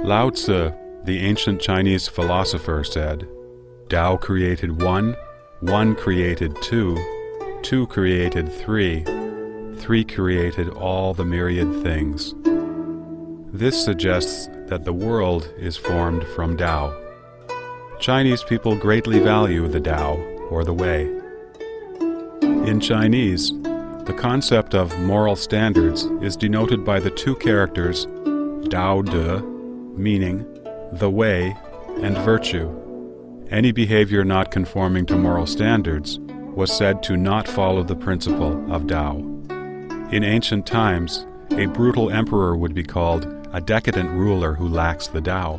Lao Tzu, the ancient Chinese philosopher, said, "Tao created one, one created two, two created three, three created all the myriad things." This suggests that the world is formed from Tao. Chinese people greatly value the Tao, or the Way. In Chinese, the concept of moral standards is denoted by the two characters Dao De, meaning the way, and virtue. Any behavior not conforming to moral standards was said to not follow the principle of Tao. In ancient times, a brutal emperor would be called a decadent ruler who lacks the Tao.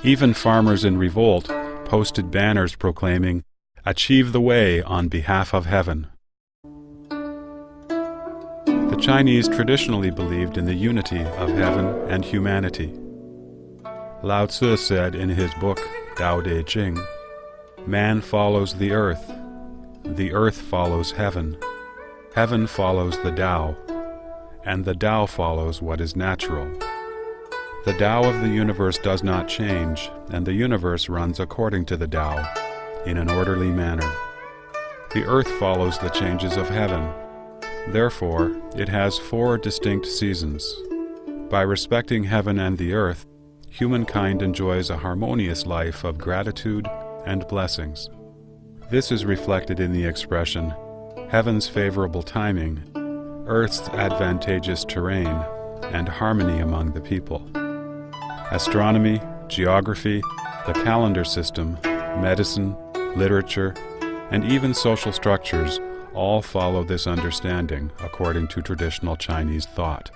Even farmers in revolt posted banners proclaiming, "Achieve the way on behalf of heaven." The Chinese traditionally believed in the unity of heaven and humanity. Lao Tzu said in his book, Tao Te Ching, "Man follows the earth follows heaven, heaven follows the Tao, and the Tao follows what is natural. The Tao of the universe does not change, and the universe runs according to the Tao, in an orderly manner. The earth follows the changes of heaven. Therefore, it has 4 distinct seasons. By respecting heaven and the earth, humankind enjoys a harmonious life of gratitude and blessings. This is reflected in the expression, heaven's favorable timing, earth's advantageous terrain, and harmony among the people. Astronomy, geography, the calendar system, medicine, literature, and even social structures all follow this understanding according to traditional Chinese thought.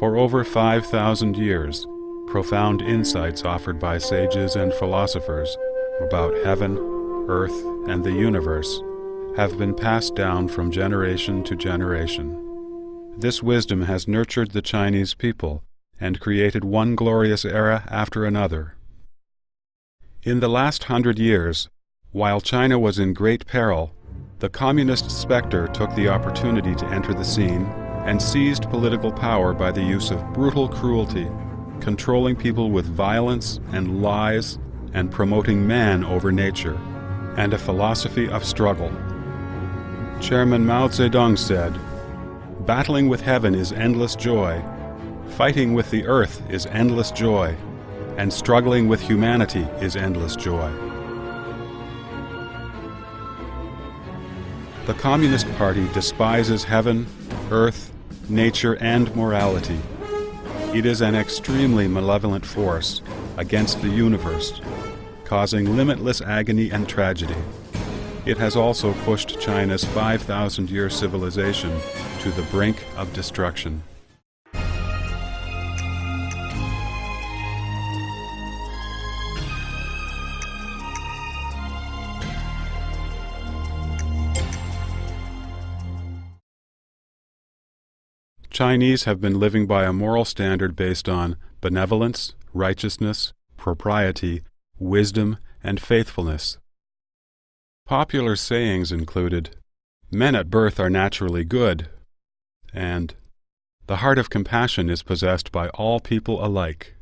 For over 5,000 years, profound insights offered by sages and philosophers about heaven, earth, and the universe have been passed down from generation to generation. This wisdom has nurtured the Chinese people and created one glorious era after another. In the last 100 years, while China was in great peril, the communist specter took the opportunity to enter the scene and seized political power by the use of brutal cruelty, controlling people with violence and lies, and promoting man over nature, and a philosophy of struggle. Chairman Mao Zedong said, "Battling with heaven is endless joy, fighting with the earth is endless joy, and struggling with humanity is endless joy." The Communist Party despises heaven, earth, nature, and morality. It is an extremely malevolent force against the universe, causing limitless agony and tragedy. It has also pushed China's 5,000-year civilization to the brink of destruction. Chinese have been living by a moral standard based on benevolence, righteousness, propriety, wisdom, and faithfulness. Popular sayings included, "Men at birth are naturally good," and "The heart of compassion is possessed by all people alike."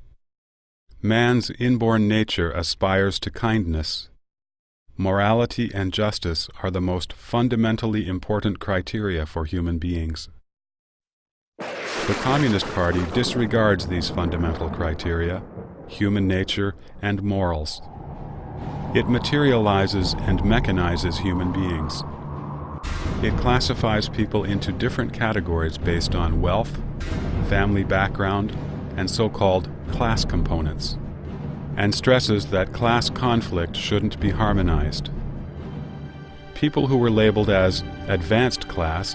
Man's inborn nature aspires to kindness. Morality and justice are the most fundamentally important criteria for human beings. The Communist Party disregards these fundamental criteria, human nature, and morals. It materializes and mechanizes human beings. It classifies people into different categories based on wealth, family background, and so-called class components, and stresses that class conflict shouldn't be harmonized. People who were labeled as advanced class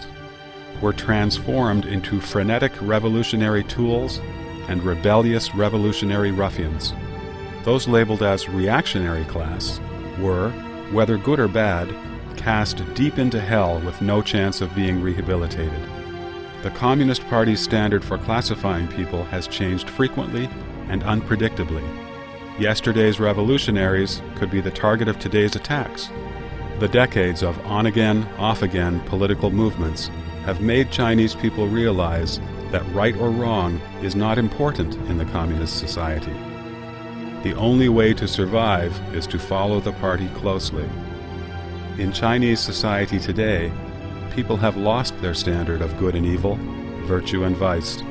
were transformed into frenetic revolutionary tools and rebellious revolutionary ruffians. Those labeled as reactionary class were, whether good or bad, cast deep into hell with no chance of being rehabilitated. The Communist Party's standard for classifying people has changed frequently and unpredictably. Yesterday's revolutionaries could be the target of today's attacks. The decades of on-again, off-again political movements have made Chinese people realize that right or wrong is not important in the communist society. The only way to survive is to follow the party closely. In Chinese society today, people have lost their standard of good and evil, virtue and vice.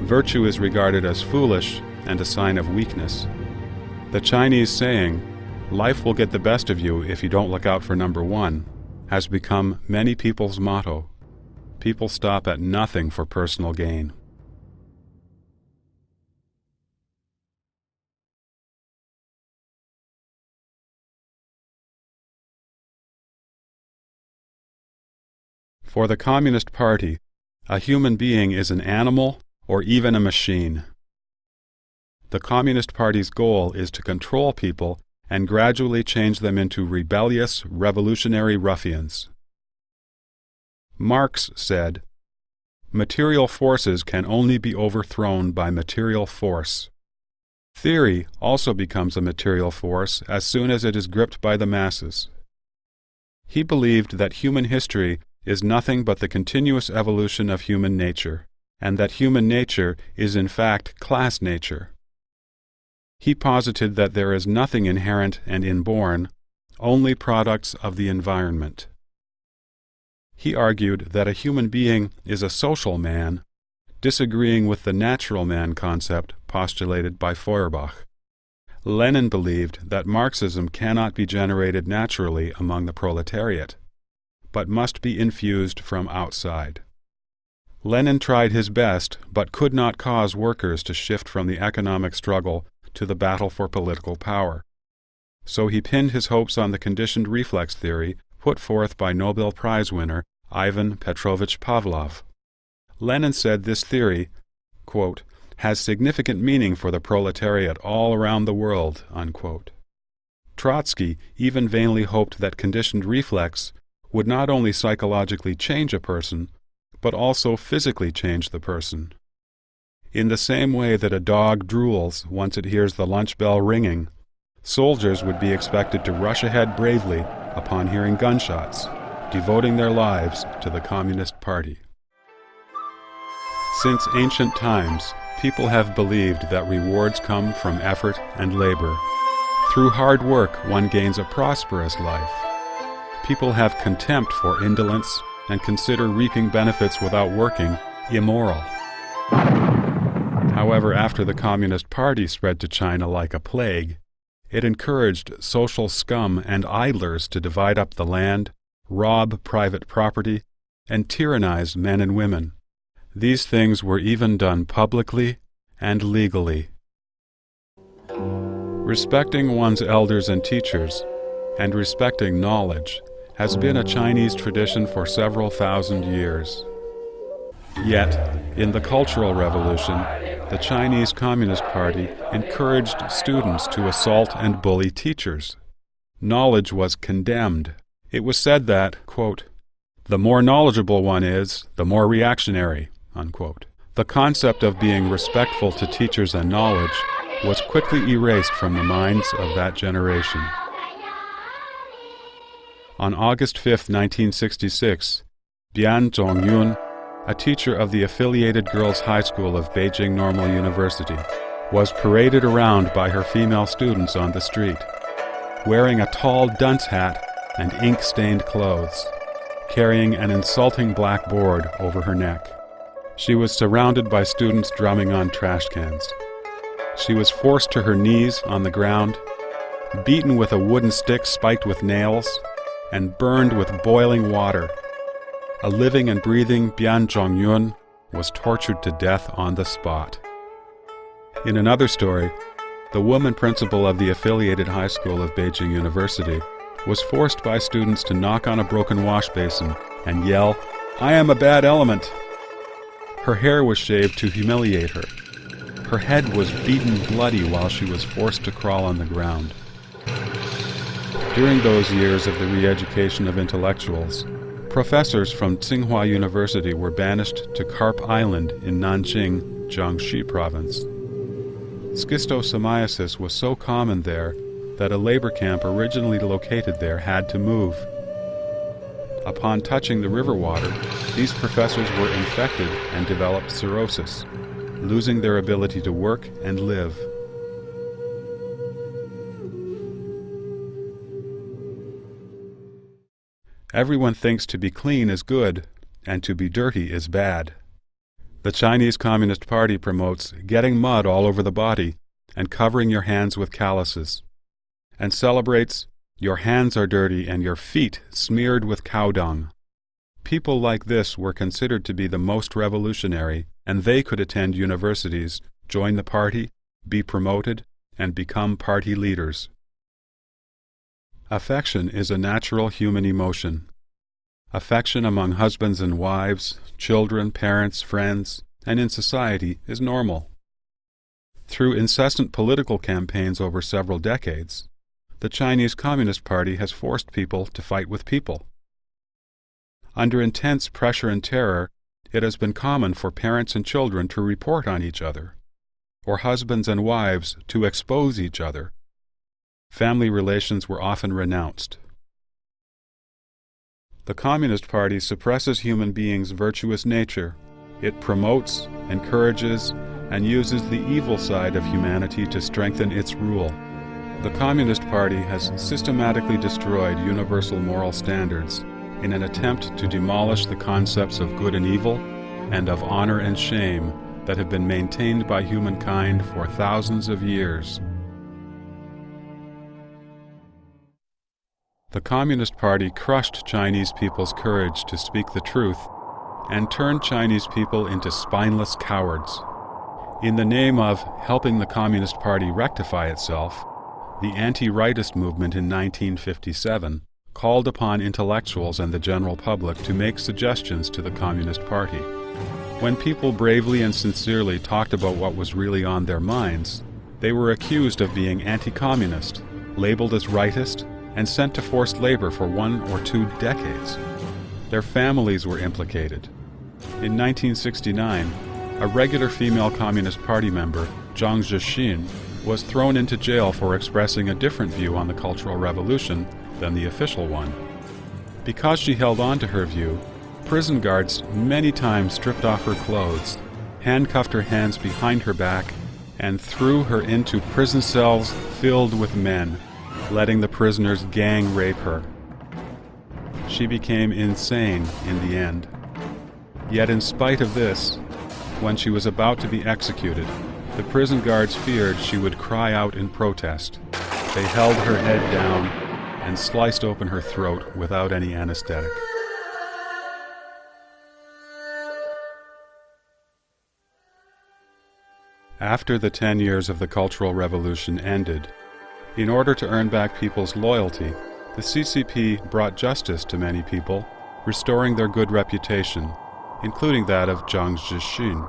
Virtue is regarded as foolish and a sign of weakness. The Chinese saying, "Life will get the best of you if you don't look out for number one," has become many people's motto. People stop at nothing for personal gain. For the Communist Party, a human being is an animal or even a machine. The Communist Party's goal is to control people and gradually change them into rebellious, revolutionary ruffians. Marx said, "Material forces can only be overthrown by material force." Theory also becomes a material force as soon as it is gripped by the masses. He believed that human history is nothing but the continuous evolution of human nature, and that human nature is in fact class nature. He posited that there is nothing inherent and inborn, only products of the environment. He argued that a human being is a social man, disagreeing with the natural man concept postulated by Feuerbach. Lenin believed that Marxism cannot be generated naturally among the proletariat, but must be infused from outside. Lenin tried his best, but could not cause workers to shift from the economic struggle to the battle for political power. So he pinned his hopes on the conditioned reflex theory put forth by Nobel Prize winner Ivan Petrovich Pavlov. Lenin said this theory, quote, "has significant meaning for the proletariat all around the world," unquote. Trotsky even vainly hoped that conditioned reflex would not only psychologically change a person, but also physically change the person. In the same way that a dog drools once it hears the lunch bell ringing, soldiers would be expected to rush ahead bravely upon hearing gunshots, devoting their lives to the Communist Party. Since ancient times, people have believed that rewards come from effort and labor. Through hard work, one gains a prosperous life. People have contempt for indolence and consider reaping benefits without working immoral. However, after the Communist Party spread to China like a plague, it encouraged social scum and idlers to divide up the land, rob private property, and tyrannize men and women. These things were even done publicly and legally. Respecting one's elders and teachers, and respecting knowledge, has been a Chinese tradition for several thousand years. Yet, in the Cultural Revolution, the Chinese Communist Party encouraged students to assault and bully teachers. Knowledge was condemned. It was said that, quote, "the more knowledgeable one is, the more reactionary," unquote. The concept of being respectful to teachers and knowledge was quickly erased from the minds of that generation. On August 5, 1966, Bian Zhongyun, a teacher of the affiliated girls' high school of Beijing Normal University, was paraded around by her female students on the street, wearing a tall dunce hat and ink-stained clothes, carrying an insulting black board over her neck. She was surrounded by students drumming on trash cans. She was forced to her knees on the ground, beaten with a wooden stick spiked with nails, and burned with boiling water. A living and breathing Bian Zhongyun was tortured to death on the spot. In another story, the woman principal of the affiliated high school of Beijing University was forced by students to knock on a broken wash basin and yell, "I am a bad element." Her hair was shaved to humiliate her. Her head was beaten bloody while she was forced to crawl on the ground. During those years of the re-education of intellectuals, professors from Tsinghua University were banished to Carp Island in Nanjing, Jiangxi province. Schistosomiasis was so common there that a labor camp originally located there had to move. Upon touching the river water, these professors were infected and developed cirrhosis, losing their ability to work and live. Everyone thinks to be clean is good, and to be dirty is bad. The Chinese Communist Party promotes getting mud all over the body and covering your hands with calluses, and celebrates your hands are dirty and your feet smeared with cow dung. People like this were considered to be the most revolutionary, and they could attend universities, join the party, be promoted, and become party leaders. Affection is a natural human emotion. Affection among husbands and wives, children, parents, friends, and in society is normal. Through incessant political campaigns over several decades, the Chinese Communist Party has forced people to fight with people. Under intense pressure and terror, it has been common for parents and children to report on each other, or husbands and wives to expose each other. Family relations were often renounced. The Communist Party suppresses human beings' virtuous nature. It promotes, encourages, and uses the evil side of humanity to strengthen its rule. The Communist Party has systematically destroyed universal moral standards in an attempt to demolish the concepts of good and evil and of honor and shame that have been maintained by humankind for thousands of years. The Communist Party crushed Chinese people's courage to speak the truth and turned Chinese people into spineless cowards. In the name of helping the Communist Party rectify itself, the anti-rightist movement in 1957 called upon intellectuals and the general public to make suggestions to the Communist Party. When people bravely and sincerely talked about what was really on their minds, they were accused of being anti-communist, labeled as rightist, and sent to forced labor for 1 or 2 decades. Their families were implicated. In 1969, a regular female Communist Party member, Jiang, was thrown into jail for expressing a different view on the Cultural Revolution than the official one. Because she held on to her view, prison guards many times stripped off her clothes, handcuffed her hands behind her back, and threw her into prison cells filled with men, letting the prisoners gang rape her. She became insane in the end. Yet in spite of this, when she was about to be executed, the prison guards feared she would cry out in protest. They held her head down and sliced open her throat without any anesthetic. After the 10 years of the Cultural Revolution ended, in order to earn back people's loyalty, the CCP brought justice to many people, restoring their good reputation, including that of Jiang Zhixin.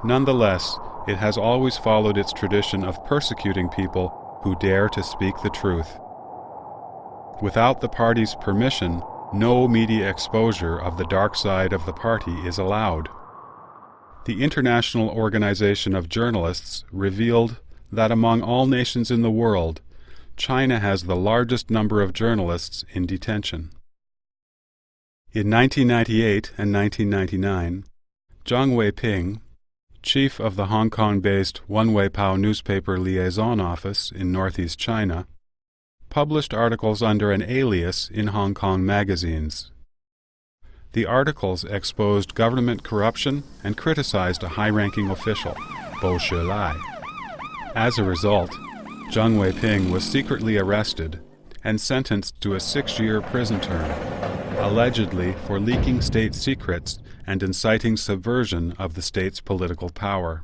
Nonetheless, it has always followed its tradition of persecuting people who dare to speak the truth. Without the party's permission, no media exposure of the dark side of the party is allowed. The International Organization of Journalists revealed that among all nations in the world, China has the largest number of journalists in detention. In 1998 and 1999, Zhang Weiping, chief of the Hong Kong-based Wenweipao newspaper liaison office in northeast China, published articles under an alias in Hong Kong magazines. The articles exposed government corruption and criticized a high-ranking official, Bo Shilai. As a result, Zhang Weiping was secretly arrested and sentenced to a 6-year prison term, allegedly for leaking state secrets and inciting subversion of the state's political power.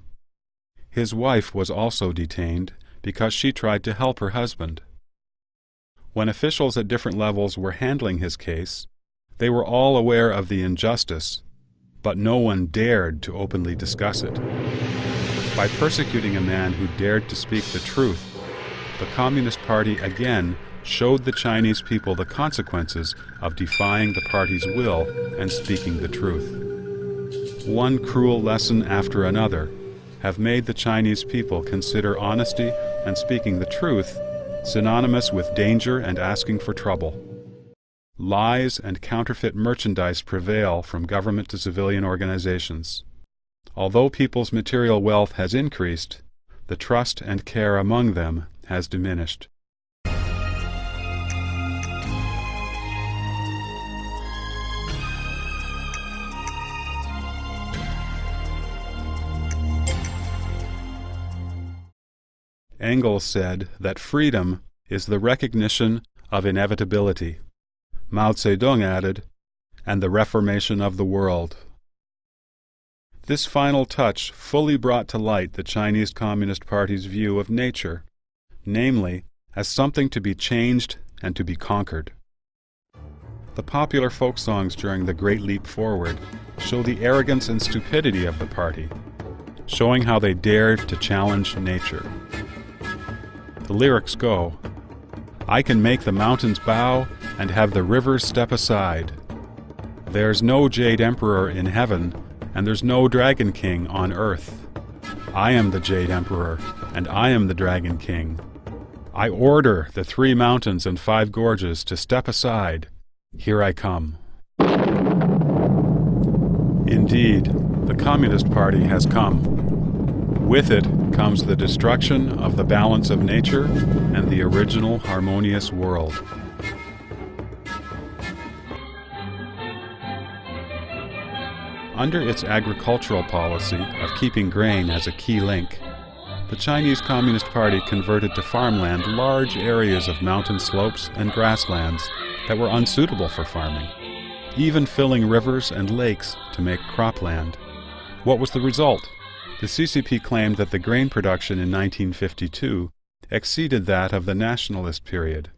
His wife was also detained because she tried to help her husband. When officials at different levels were handling his case, they were all aware of the injustice, but no one dared to openly discuss it. By persecuting a man who dared to speak the truth, the Communist Party again showed the Chinese people the consequences of defying the party's will and speaking the truth. One cruel lesson after another have made the Chinese people consider honesty and speaking the truth synonymous with danger and asking for trouble. lies and counterfeit merchandise prevail from government to civilian organizations. Although people's material wealth has increased, the trust and care among them has diminished. Engels said that freedom is the recognition of inevitability. Mao Zedong added, and the reformation of the world. This final touch fully brought to light the Chinese Communist Party's view of nature, namely, as something to be changed and to be conquered. The popular folk songs during the Great Leap Forward show the arrogance and stupidity of the party, showing how they dared to challenge nature. The lyrics go, "I can make the mountains bow and have the rivers step aside. There's no Jade Emperor in heaven, and there's no Dragon King on earth. I am the Jade Emperor, and I am the Dragon King. I order the 3 mountains and 5 gorges to step aside. Here I come." Indeed, the Communist Party has come. With it comes the destruction of the balance of nature and the original harmonious world. Under its agricultural policy of keeping grain as a key link, the Chinese Communist Party converted to farmland large areas of mountain slopes and grasslands that were unsuitable for farming, even filling rivers and lakes to make cropland. What was the result? The CCP claimed that the grain production in 1952 exceeded that of the nationalist period.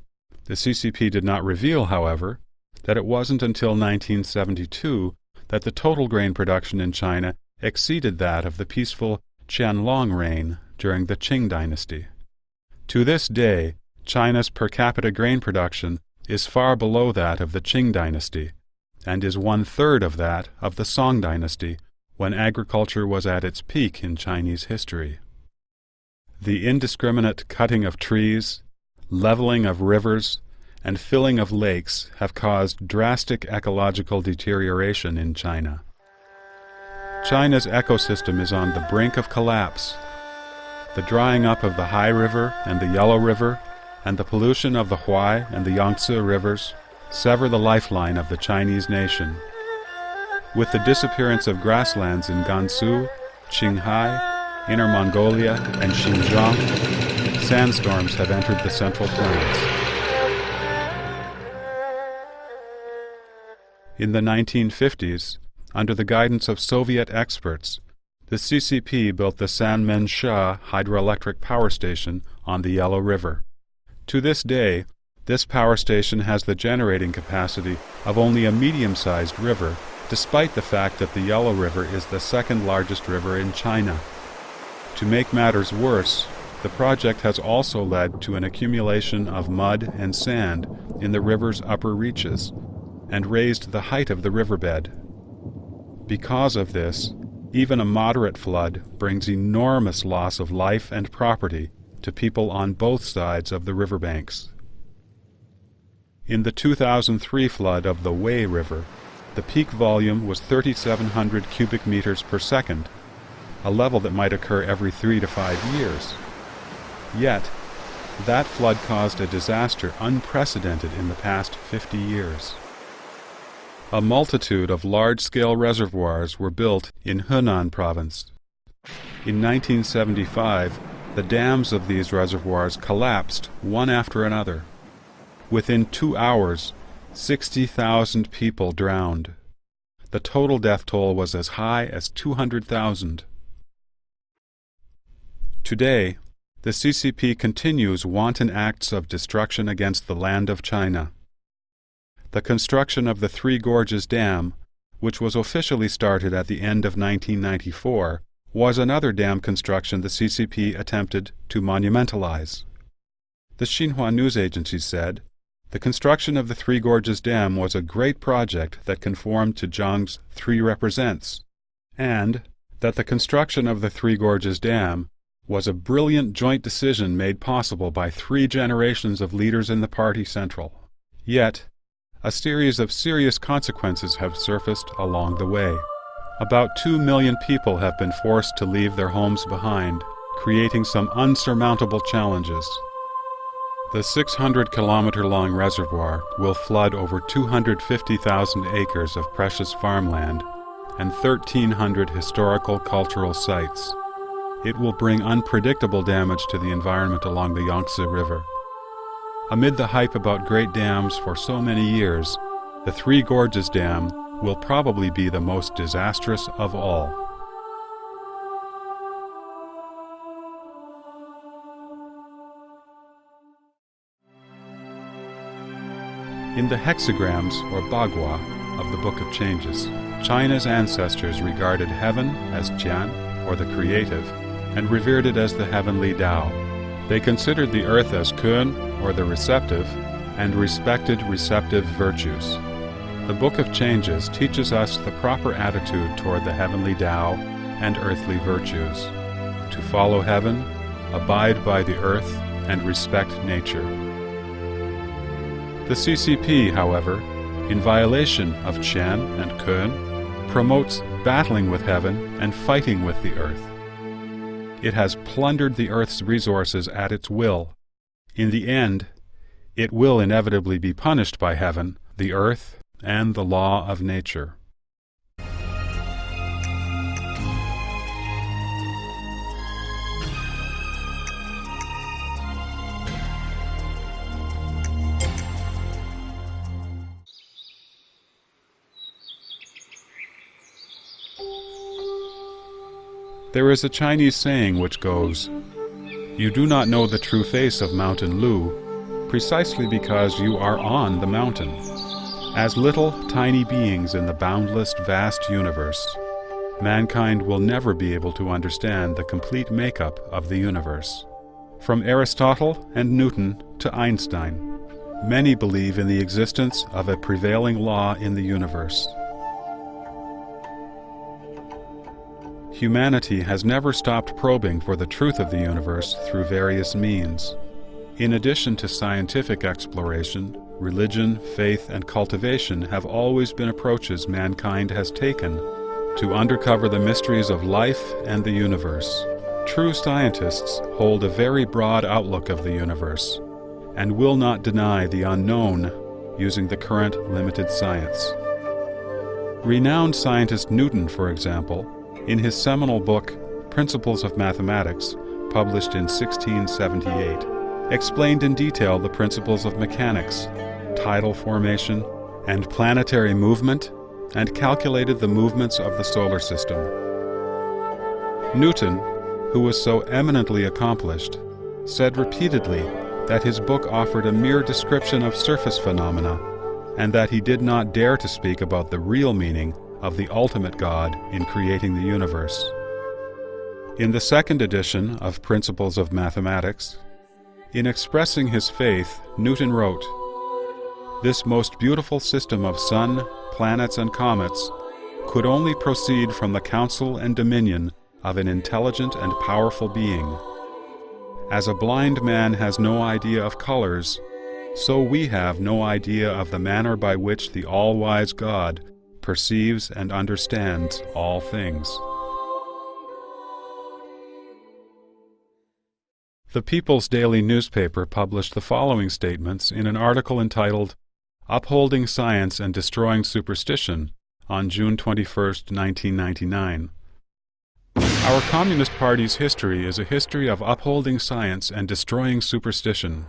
The CCP did not reveal, however, that it wasn't until 1972 that the total grain production in China exceeded that of the peaceful Qianlong reign during the Qing dynasty. To this day, China's per capita grain production is far below that of the Qing dynasty, and is 1/3 of that of the Song dynasty, when agriculture was at its peak in Chinese history. The indiscriminate cutting of trees, leveling of rivers, and filling of lakes have caused drastic ecological deterioration in China. China's ecosystem is on the brink of collapse. The drying up of the Hai River and the Yellow River, and the pollution of the Huai and the Yangtze rivers sever the lifeline of the Chinese nation. With the disappearance of grasslands in Gansu, Qinghai, Inner Mongolia, and Xinjiang, sandstorms have entered the Central Plains. In the 1950s, under the guidance of Soviet experts, the CCP built the Sanmen-sha hydroelectric power station on the Yellow River. To this day, this power station has the generating capacity of only a medium-sized river, despite the fact that the Yellow River is the second largest river in China. To make matters worse, the project has also led to an accumulation of mud and sand in the river's upper reaches, and raised the height of the riverbed. Because of this, even a moderate flood brings enormous loss of life and property to people on both sides of the riverbanks. In the 2003 flood of the Wei River, the peak volume was 3,700 cubic meters per second, a level that might occur every 3 to 5 years. Yet, that flood caused a disaster unprecedented in the past 50 years. A multitude of large-scale reservoirs were built in Henan province. In 1975, the dams of these reservoirs collapsed one after another. Within 2 hours, 60,000 people drowned. The total death toll was as high as 200,000. Today, the CCP continues wanton acts of destruction against the land of China. The construction of the Three Gorges Dam, which was officially started at the end of 1994, was another dam construction the CCP attempted to monumentalize. The Xinhua news agency said, "The construction of the Three Gorges Dam was a great project that conformed to Jiang's Three Represents," and that the construction of the Three Gorges Dam was a brilliant joint decision made possible by 3 generations of leaders in the party central. Yet, a series of serious consequences have surfaced along the way. About 2 million people have been forced to leave their homes behind, creating some unsurmountable challenges. The 600-kilometer-long reservoir will flood over 250,000 acres of precious farmland and 1,300 historical cultural sites. It will bring unpredictable damage to the environment along the Yangtze River. Amid the hype about great dams for so many years, the Three Gorges Dam will probably be the most disastrous of all. In the hexagrams, or bagua, of the Book of Changes, China's ancestors regarded heaven as Jiang, or the creative, and revered it as the heavenly Tao. They considered the earth as Kun, or the receptive, and respected receptive virtues. The Book of Changes teaches us the proper attitude toward the heavenly Tao and earthly virtues: to follow heaven, abide by the earth, and respect nature. The CCP, however, in violation of Qian and Kun, promotes battling with heaven and fighting with the earth. It has plundered the earth's resources at its will. In the end, it will inevitably be punished by heaven, the earth, and the law of nature. There is a Chinese saying which goes, "You do not know the true face of Mountain Lu, precisely because you are on the mountain." As little, tiny beings in the boundless, vast universe, mankind will never be able to understand the complete makeup of the universe. From Aristotle and Newton to Einstein, many believe in the existence of a prevailing law in the universe. Humanity has never stopped probing for the truth of the universe through various means. In addition to scientific exploration, religion, faith, and cultivation have always been approaches mankind has taken to uncover the mysteries of life and the universe. True scientists hold a very broad outlook of the universe and will not deny the unknown using the current limited science. Renowned scientist Newton, for example, in his seminal book, Principles of Mathematics, published in 1678, explained in detail the principles of mechanics, tidal formation, and planetary movement, and calculated the movements of the solar system. Newton, who was so eminently accomplished, said repeatedly that his book offered a mere description of surface phenomena, and that he did not dare to speak about the real meaning of the ultimate God in creating the universe. In the second edition of Principles of Mathematics, in expressing his faith, Newton wrote, "This most beautiful system of sun, planets, and comets could only proceed from the counsel and dominion of an intelligent and powerful being. As a blind man has no idea of colors, so we have no idea of the manner by which the all-wise God perceives and understands all things." The People's Daily newspaper published the following statements in an article entitled "Upholding Science and Destroying Superstition" on June 21, 1999. Our Communist Party's history is a history of upholding science and destroying superstition.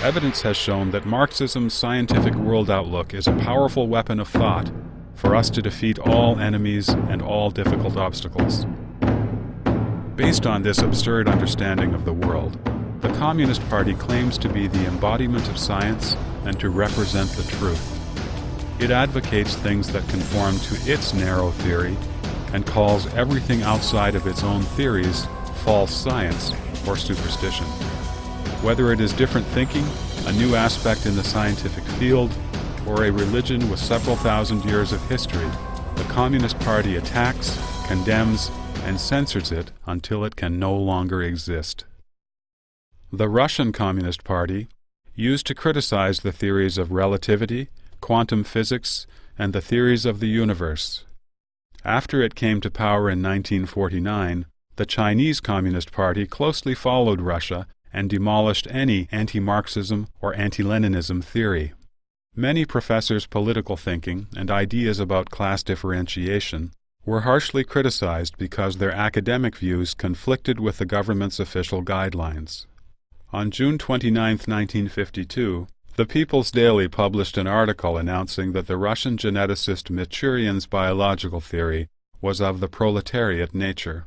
Evidence has shown that Marxism's scientific world outlook is a powerful weapon of thought for us to defeat all enemies and all difficult obstacles. Based on this absurd understanding of the world, the Communist Party claims to be the embodiment of science and to represent the truth. It advocates things that conform to its narrow theory and calls everything outside of its own theories false science or superstition. Whether it is different thinking, a new aspect in the scientific field, or a religion with several thousand years of history, the Communist Party attacks, condemns, and censors it until it can no longer exist. The Russian Communist Party used to criticize the theories of relativity, quantum physics, and the theories of the universe. After it came to power in 1949, the Chinese Communist Party closely followed Russia and demolished any anti-Marxism or anti-Leninism theory. Many professors' political thinking and ideas about class differentiation were harshly criticized because their academic views conflicted with the government's official guidelines. On June 29, 1952, the People's Daily published an article announcing that the Russian geneticist Machurian's biological theory was of the proletariat nature,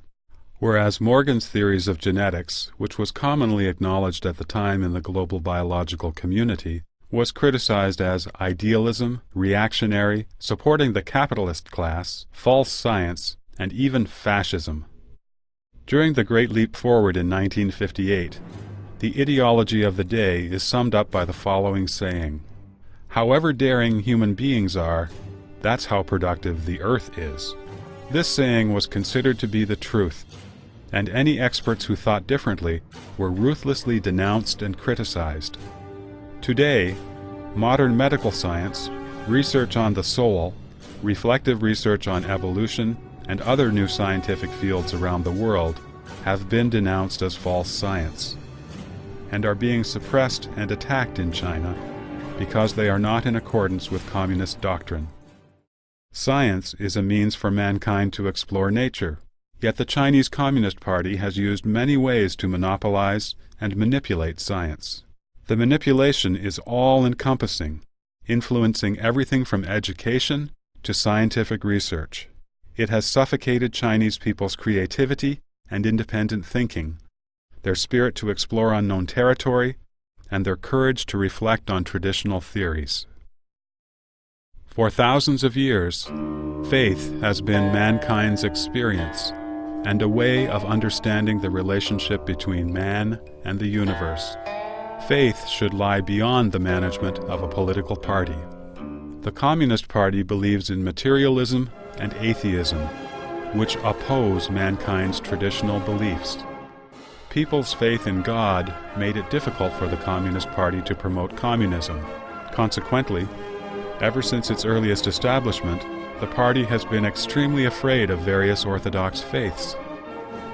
whereas Morgan's theories of genetics, which was commonly acknowledged at the time in the global biological community, was criticized as idealism, reactionary, supporting the capitalist class, false science, and even fascism. During the Great Leap Forward in 1958, the ideology of the day is summed up by the following saying: "However daring human beings are, that's how productive the earth is." This saying was considered to be the truth, and any experts who thought differently were ruthlessly denounced and criticized. Today, modern medical science, research on the soul, reflective research on evolution, and other new scientific fields around the world have been denounced as false science, and are being suppressed and attacked in China because they are not in accordance with communist doctrine. Science is a means for mankind to explore nature, yet the Chinese Communist Party has used many ways to monopolize and manipulate science. The manipulation is all-encompassing, influencing everything from education to scientific research. It has suffocated Chinese people's creativity and independent thinking, their spirit to explore unknown territory, and their courage to reflect on traditional theories. For thousands of years, faith has been mankind's experience and a way of understanding the relationship between man and the universe. Faith should lie beyond the management of a political party. The Communist Party believes in materialism and atheism, which oppose mankind's traditional beliefs. People's faith in God made it difficult for the Communist Party to promote communism. Consequently, ever since its earliest establishment, the party has been extremely afraid of various orthodox faiths.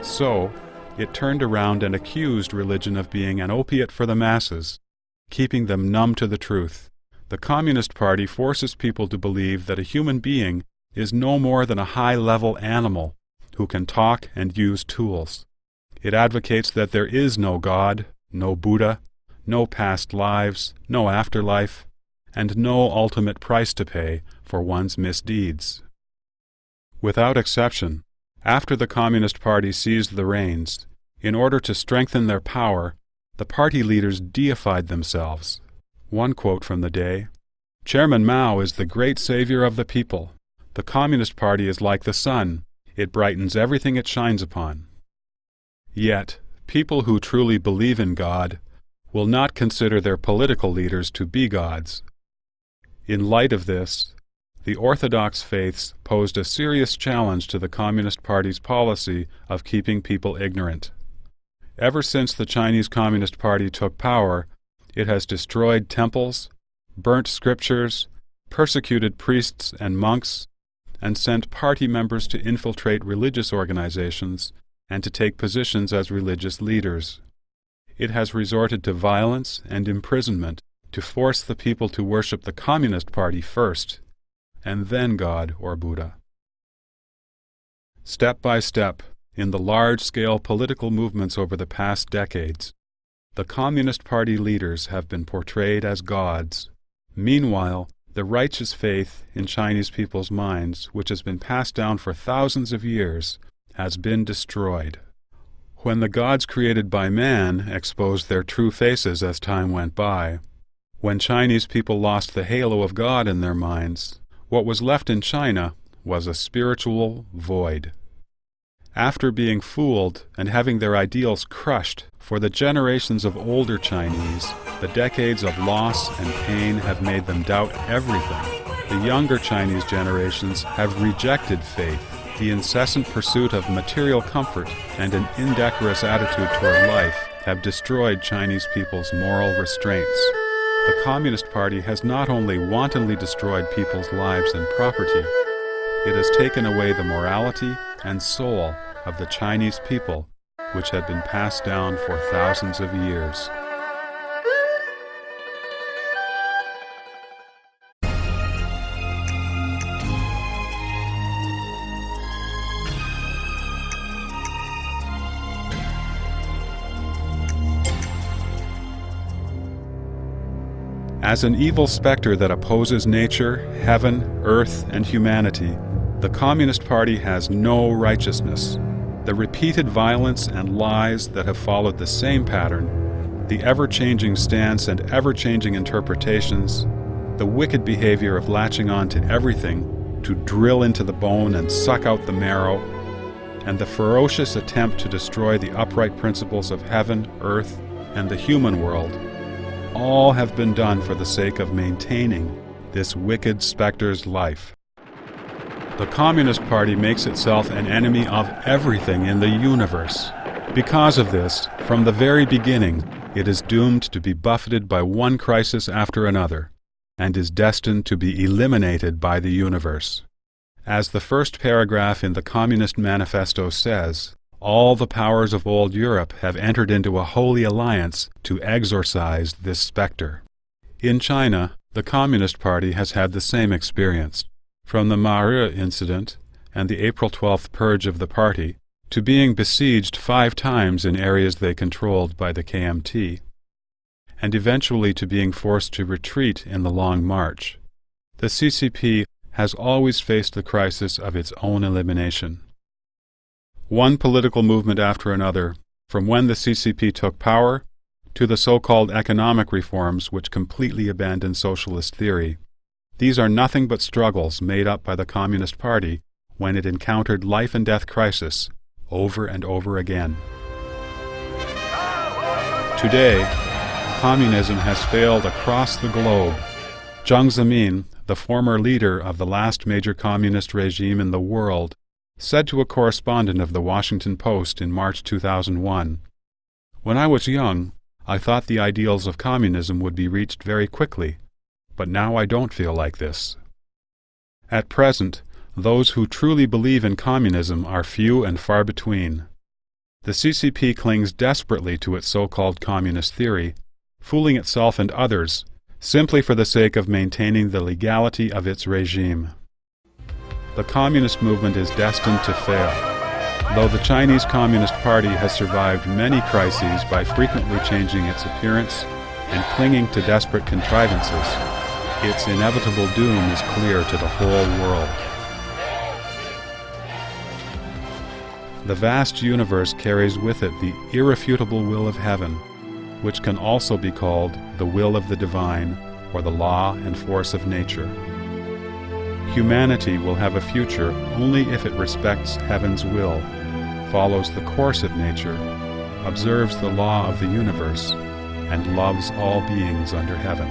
So, it turned around and accused religion of being an opiate for the masses, keeping them numb to the truth. The Communist Party forces people to believe that a human being is no more than a high-level animal who can talk and use tools. It advocates that there is no God, no Buddha, no past lives, no afterlife, and no ultimate price to pay for one's misdeeds. Without exception, after the Communist Party seized the reins, in order to strengthen their power, the party leaders deified themselves. One quote from the day: "Chairman Mao is the great savior of the people. The Communist Party is like the sun. It brightens everything it shines upon." Yet, people who truly believe in God will not consider their political leaders to be gods. In light of this, the orthodox faiths posed a serious challenge to the Communist Party's policy of keeping people ignorant. Ever since the Chinese Communist Party took power, it has destroyed temples, burnt scriptures, persecuted priests and monks, and sent party members to infiltrate religious organizations and to take positions as religious leaders. It has resorted to violence and imprisonment to force the people to worship the Communist Party first, and then God or Buddha. Step by step, in the large-scale political movements over the past decades, the Communist Party leaders have been portrayed as gods. Meanwhile, the righteous faith in Chinese people's minds, which has been passed down for thousands of years, has been destroyed. When the gods created by man exposed their true faces as time went by, when Chinese people lost the halo of God in their minds, what was left in China was a spiritual void. After being fooled and having their ideals crushed, for the generations of older Chinese, the decades of loss and pain have made them doubt everything. The younger Chinese generations have rejected faith. The incessant pursuit of material comfort and an indecorous attitude toward life have destroyed Chinese people's moral restraints. The Communist Party has not only wantonly destroyed people's lives and property, it has taken away the morality and soul of the Chinese people, which had been passed down for thousands of years. As an evil specter that opposes nature, heaven, earth, and humanity, the Communist Party has no righteousness. The repeated violence and lies that have followed the same pattern, the ever-changing stance and ever-changing interpretations, the wicked behavior of latching on to everything, to drill into the bone and suck out the marrow, and the ferocious attempt to destroy the upright principles of heaven, earth, and the human world, all have been done for the sake of maintaining this wicked specter's life. The Communist Party makes itself an enemy of everything in the universe. Because of this, from the very beginning, it is doomed to be buffeted by one crisis after another, and is destined to be eliminated by the universe. As the first paragraph in the Communist Manifesto says, all the powers of old Europe have entered into a holy alliance to exorcise this specter. In China, the Communist Party has had the same experience. From the Mahe incident and the April 12th purge of the party, to being besieged 5 times in areas they controlled by the KMT, and eventually to being forced to retreat in the Long March, the CCP has always faced the crisis of its own elimination. One political movement after another, from when the CCP took power, to the so-called economic reforms which completely abandon socialist theory. These are nothing but struggles made up by the Communist Party when it encountered life and death crisis over and over again. Today, communism has failed across the globe. Jiang Zemin, the former leader of the last major communist regime in the world, said to a correspondent of the Washington Post in March 2001, "When I was young, I thought the ideals of communism would be reached very quickly, but now I don't feel like this." At present, those who truly believe in communism are few and far between. The CCP clings desperately to its so-called communist theory, fooling itself and others, simply for the sake of maintaining the legality of its regime. The communist movement is destined to fail. Though the Chinese Communist Party has survived many crises by frequently changing its appearance and clinging to desperate contrivances, its inevitable doom is clear to the whole world. The vast universe carries with it the irrefutable will of heaven, which can also be called the will of the divine or the law and force of nature. Humanity will have a future only if it respects heaven's will, follows the course of nature, observes the law of the universe, and loves all beings under heaven.